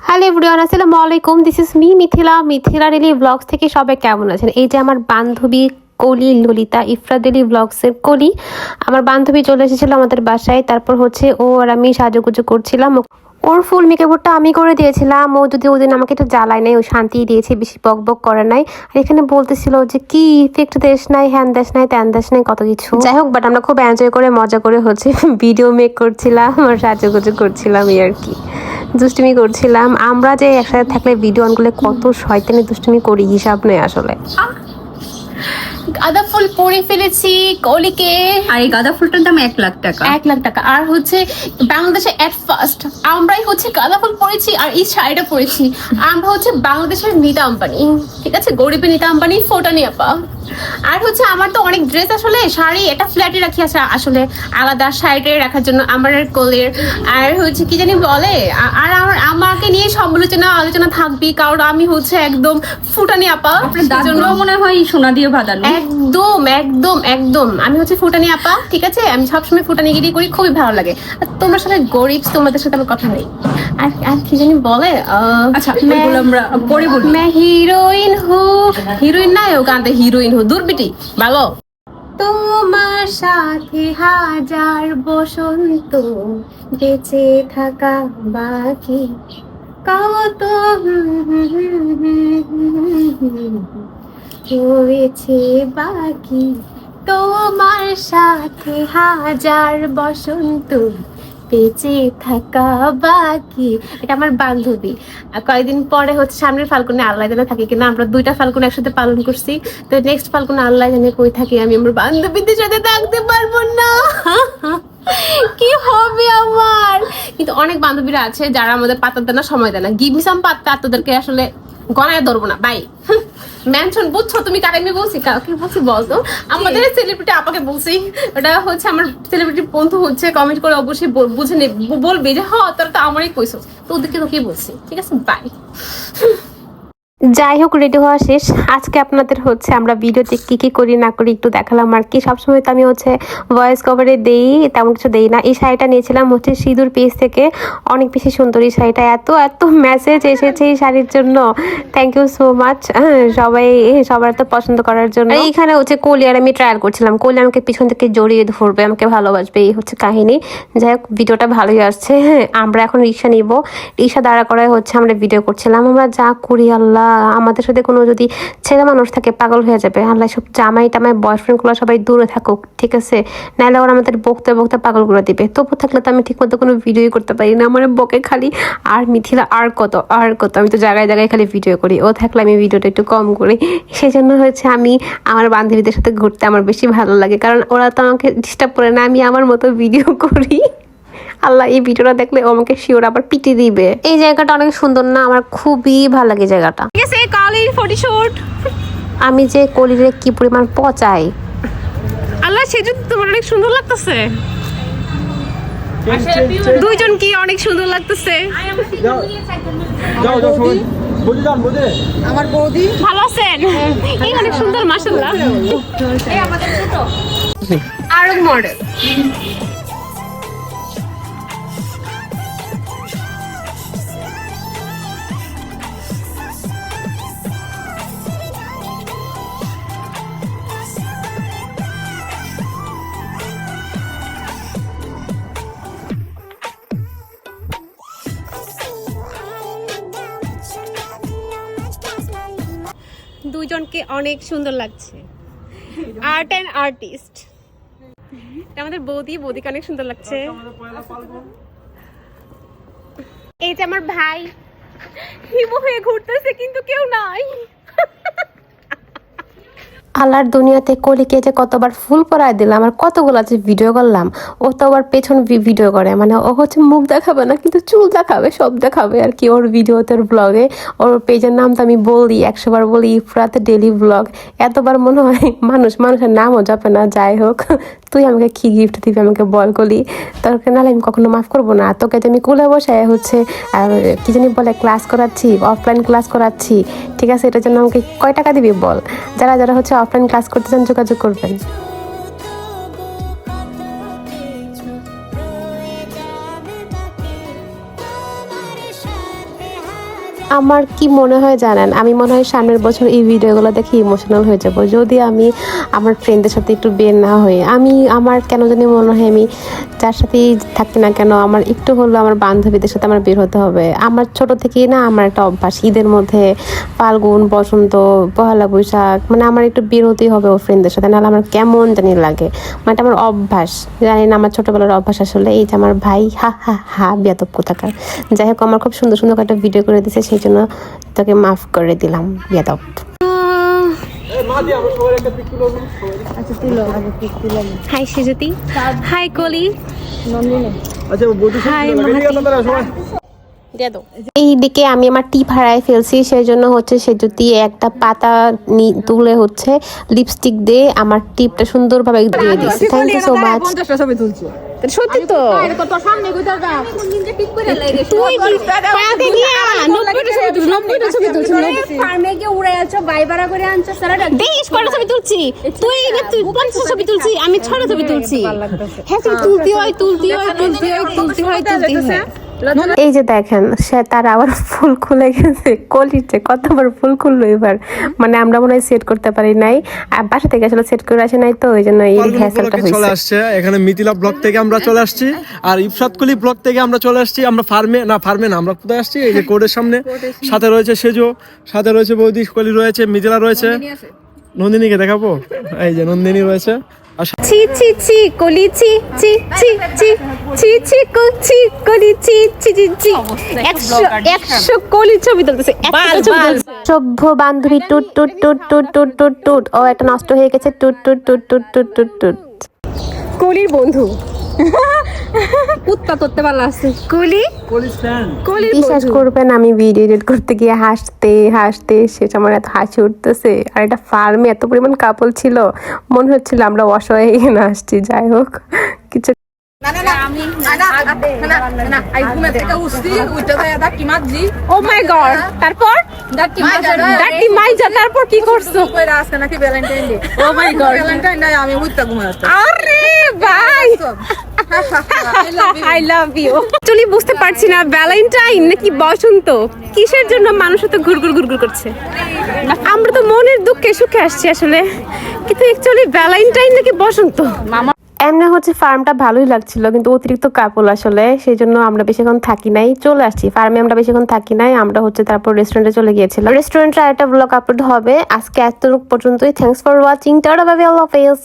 Hello everyone, আসসালামু আলাইকুম। This is me Mithila daily blogs থেকে সবাই কেমন আছেন? এই যে আমার বান্ধবী কলি ললিতা ইফরা ডেলি ব্লগসের কলি, আমার বান্ধবী চলে এসেছিল আমাদের বাসায়। তারপর হচ্ছে ও আর আমি সাজুগুজু করছিলাম। ওর ফুল মেকআপটা আমি করে দিয়েছিলাম। ও যদি ওদিন আমাকে একটু জ্বালায় নাই, ও শান্তি দিয়েছে, বেশি বক বক করে নাই। আর এখানে বলতেছিল যে কি ইফেক্ট দেশ নাই, হ্যান দেশ নাই, ত্যান দেশ নাই, কত কিছু। যাই হোক, বাট আমরা খুব এনজয় করে মজা করে হচ্ছে ভিডিও মেক করছিলাম আর সাজুগুজু করছিলাম, এই আর কি দুষ্টুমি করছিলাম। আমরা যে একসাথে থাকলে ভিডিও অনগুলো কত শয়তানি দুষ্টুমি করি, হিসাব নেই আসলে। গাঁদা ফুল পরে ফেলেছি কলিকে। আর এই গাঁদা ফুলটার দাম 1,00,000 টাকা। 1,00,000 টাকা। আর হচ্ছে বাংলাদেশে এট ফার্স্ট আমরাই হচ্ছে গাঁদা ফুল পরেছি আর এই শাড়িটা পরেছি। আমরা হচ্ছে বাংলাদেশের নীতা আম্বানি, ঠিক আছে, গরিবের নীতা আম্বানি, ফোটানি আপা। আর হচ্ছে আমার তো অনেক ড্রেস, আসলে শাড়ি এটা ফ্ল্যাটে রাখি আছে, আসলে আলাদা সাইডে রাখার জন্য আমার কোলের। আর হচ্ছে কি জানি বলে, আর আমাকে নিয়ে আলোচনা থাকবি, কারণ আমি হচ্ছে একদম ফুটানি আপা। দাঁতগুলো মনে হয় সোনা দিয়ে বাঁধানো। একদম একদম একদম আমি হচ্ছে ফুটানি আপা, ঠিক আছে। আমি সবসময় ফুটানিগিরি করি, খুবই ভালো লাগে। আর তোমরা সবাই গরিব, তোমাদের সাথে আমার কথা নেই। আর কি জানি বলে, আচ্ছা এগুলো আমরা পরে বলি। मैं हीरोइन हूँ, হিরোইন না ও গানতে হিরোইন হো, দূর বিটি ভালো। তোমার সাথে হাজার বসন্ত বেঁচে থাকা বাকি, কত হয়েছে বাকি, তোমার সাথে হাজার বসন্ত বেঁচে থাকা বাকি। এটা আমার বান্ধবী। আর কয়েকদিন পরে হচ্ছে সামনের ফাল্গুনে, আল্লাহ জানে থাকি কিনা। আমরা 2টা ফাল্গুন একসাথে পালন করছি, তো নেক্সট ফাল্গুনে আল্লাহ জানে কই থাকি আমি। আমার বান্ধবীদের সাথে থাকতে পারবো না, কি হবে আমার। কিন্তু অনেক বান্ধবীরা আছে যারা আমাদের পাত্তা দেয় না, সময় দেয় না। গিভ মি সাম পাত্তা, তোদেরকে আসলে গণায় ধরবো না বাই। মেনশন বুঝছো তুমি কারে আমি বলছি, কাকে বলছি বলতো? আমাদের সেলিব্রিটি আপাকে বলছি। ওটা হচ্ছে আমার সেলিব্রিটি বন্ধু, হচ্ছে কমেন্ট করে অবশ্যই বুঝে নে, বলবে যে হ্যাঁ তোরা তো আমারই কইছো, তো ওদেরকে তোকে বলছি, ঠিক আছে, বাই। যাই হোক, রেডি হওয়া শেষ। আজকে আপনাদের হচ্ছে আমরা ভিডিওতে কি কি করি না করি একটু দেখালাম আর কি। সবসময় তো আমি হচ্ছে ভয়েস কভারে দেই, তেমন কিছু দেই না। এই শাড়িটা নিয়েছিলাম হচ্ছে সিঁদুর পেজ থেকে, অনেক বেশি সুন্দর এই শাড়িটা। এত এত মেসেজ এসেছে এই শাড়ির জন্য, থ্যাংক ইউ সো মাচ সবার তো পছন্দ করার জন্য। এইখানে হচ্ছে কলি আর আমি ট্রায়াল করছিলাম। কলি আমাকে পিছন থেকে জড়িয়ে ধরবে, আমাকে ভালোবাসবে, এই হচ্ছে কাহিনী। যাই হোক, ভিডিওটা ভালোই আসছে। আমরা এখন রিক্সা নিব, রিক্সা দাঁড়া করায় হচ্ছে আমরা ভিডিও করছিলাম। আমরা যা করি আল্লাহ, আমাদের সাথে কোনো যদি ছেলে মানুষ থাকে পাগল হয়ে যাবে। আল্লাহ সব জামাই টামাই বয়ফ্রেন্ড গুলো সবাই দূরে থাকুক, ঠিক আছে, নাহলে ওরা আমাদের বকতে বকতে পাগল করে দিবে। তবু থাকলে তো আমি ঠিক মতো কোনো ভিডিওই করতে পারি না, আমার বকে খালি। আর মিথিলা আর কত, আমি তো জায়গায় জায়গায় খালি ভিডিও করি। ও থাকলে আমি ভিডিওটা একটু কম করি। সেই জন্য হচ্ছে আমি আমার বান্ধবীদের সাথে ঘুরতে আমার বেশি ভালো লাগে, কারণ ওরা তো আমাকে ডিস্টার্ব করে না, আমি আমার মতো ভিডিও করি। আল্লাহ, এই ভিডিওটা দেখলে ও আমাকে শিওর আবার পিটি দিবে। এই জায়গাটা অনেক সুন্দর না? আমার খুবই ভালো লাগে জায়গাটা। ঠিক আছে, কালির ফটোশুট। আমি যে কলিরে কি পরিমাণ পচাই আল্লাহ, সেজন্য তোমার অনেক সুন্দর লাগতেছে। দুইজন কি অনেক সুন্দর লাগতেছে। আমার বৌদি ভালো আছেন? এই অনেক সুন্দর, মাশাআল্লাহ। এই আমাদের ছোট আরো মডেল। দুইজনকে অনেক সুন্দর লাগছে, আর্ট অ্যান্ড আর্টিস্ট। আমাদের বৌদিকে অনেক সুন্দর লাগছে। এই যে আমার ভাই হিমো হয়ে ঘুরতেছে, কিন্তু কেউ নাই। আল্লাহর দুনিয়াতে কলিকে যে কতবার ফুল পরায় দিলাম আর কতগুলো যে ভিডিও করলাম। ও তো আবার পেছন ভিডিও করে, মানে ও হচ্ছে মুখ দেখাবে না কিন্তু চুল দেখাবে, সব দেখাবে আর কি ওর ভিডিওতে, ওর ব্লগে। ওর পেজের নাম তো আমি বলি 100 বার বলি, ইফরাত ডেলি ব্লগ। এতবার মনে হয় মানুষের নামও যাবে না। যাই হোক, তুই আমাকে কি গিফট দিবি আমাকে বল কলি, তোকে নাহলে আমি কখনো মাফ করবো না। তোকে তো আমি কুলে বসায় হচ্ছে কি জানি বলে ক্লাস করাচ্ছি, অফলাইন ক্লাস করাচ্ছি, ঠিক আছে। এটার জন্য আমাকে কয় টাকা দিবি বল? যারা যারা হচ্ছে অফলাইন ক্লাস করতে চান যোগাযোগ করবেন। আমার কি মনে হয় জানেন, আমি মনে হয় সামনের বছর এই ভিডিওগুলো দেখে ইমোশনাল হয়ে যাব যদি আমি আমার ফ্রেন্ডদের সাথে একটু বের না হই। আমার কেন জানি মনে হয় আমি যার সাথেই থাকি না কেন আমার একটু হলেও আমার বান্ধবীদের সাথে আমার বের হতে হবে। আমার ছোট থেকেই না আমার একটা অভ্যাস, ঈদের মধ্যে ফাল্গুন, বসন্ত, পহেলা বৈশাখ মানে আমার একটু বের হতেই হবে ওর ফ্রেন্ডদের সাথে, নাহলে আমার কেমন জানি লাগে। মানে এটা আমার অভ্যাস, জানি না আমার ছোটবেলার অভ্যাস আসলে। এই যে আমার ভাই হা হা হা বিয়াদব কোথাকার। যাই হোক, আমার খুব সুন্দর সুন্দর একটা ভিডিও করে দিয়েছে, সেই জন্য তোকে মাফ করে দিলাম বিয়াদব। হাই সেজতি, হাই কলি, হাই এই দিকে আমি আমার টিপ হারাই ফেলছি, সেই জন্য হচ্ছে সে যদি একটা পাতা তুলে হচ্ছে লিপস্টিক দিয়ে আমার টিপটা সুন্দরভাবে দিয়ে দিচ্ছে। Thank you so much. সত্যি তো ছবি তুলছি আমি, 6টা ছবি তুলছি। হ্যাঁ তুলতে হয় তুলতে হয় তুলতে হয় তুলতে হয় তুলতে হয়। এই যে দেখেন সে তার আবার ফুল খুলে গেছে, কলিতে কতবার ফুল খুললো এবার। মানে আমরা মনে হয় সেট করতে পারি নাই, আর বাসা থেকে আসলে সেট করে আসে নাই, তো ওই জন্য এই হ্যাসেলটা হয়েছে। চলে আসছে এখানে মিথিলা ব্লগ থেকে আমরা চলে আসছি, আর ইফসাত কলি ব্লগ থেকে আমরা চলে আসছি। আমরা ফার্মে না আমরা কোথায় আসছি? এই যে কোর্টের সামনে। সাথে রয়েছে সেজো, সাথে রয়েছে বৌদি, কলি রয়েছে, মিথিলা রয়েছে, নন্দিনীকে দেখাবো। এই যে নন্দিনী রয়েছে। ছি ছি ছি কলি ছি ছি ছি ছি ছি ছি ছি কলি ছি ছি ছি ছি 100 কলি ছবি তুলতেছে, সভ্য বান্ধবী টুট টুট টুট টুট টুট টুট টুট। ও একটা নষ্ট হয়ে গেছে, টুট টুট টুট টুট টুট টুট টুট। কলির বন্ধু কুত্তা করতে পারলা আছে বিশ্বাস করবেন আমি ভিডিও এডিট করতে গিয়ে হাসতে হাসতে শেষ, আমার এত হাসি উঠতেছে। আর এটা ফার্মে এত পরিমাণ কাপল ছিল, মনে হচ্ছিল আমরা অসহায় এখানে আসছি। যাই হোক কিছু ও মাই গড, তারপর তারপর কি করছো? ও মাই গড, আরে ভাই আই লাভ ইউ। অ্যাকচুয়ালি বুঝতে পারছি না ভ্যালেন্টাইন নাকি বসন্ত, কিসের জন্য মানুষ তো ঘুরঘুর করছে। আমরা তো মনের দুঃখে সুখে আসছি আসলে, কিন্তু অ্যাকচুয়ালি ভ্যালেন্টাইন নাকি বসন্ত। এমনি হচ্ছে ফার্মটা ভালোই লাগছিল, কিন্তু অতিরিক্ত কাপল আসলে, সেই জন্য আমরা বেশিক্ষণ থাকি নাই, চলে আসছি। ফার্মে আমরা বেশিক্ষণ থাকি নাই, আমরা হচ্ছে তারপর রেস্টুরেন্টে চলে গিয়েছিলাম। রেস্টুরেন্টে আরেকটা ব্লগ আপলোড হবে। আজকে এতটুকু পর্যন্তই। Thanks for watching, tata bye bye, আল্লাহ হাফেজ।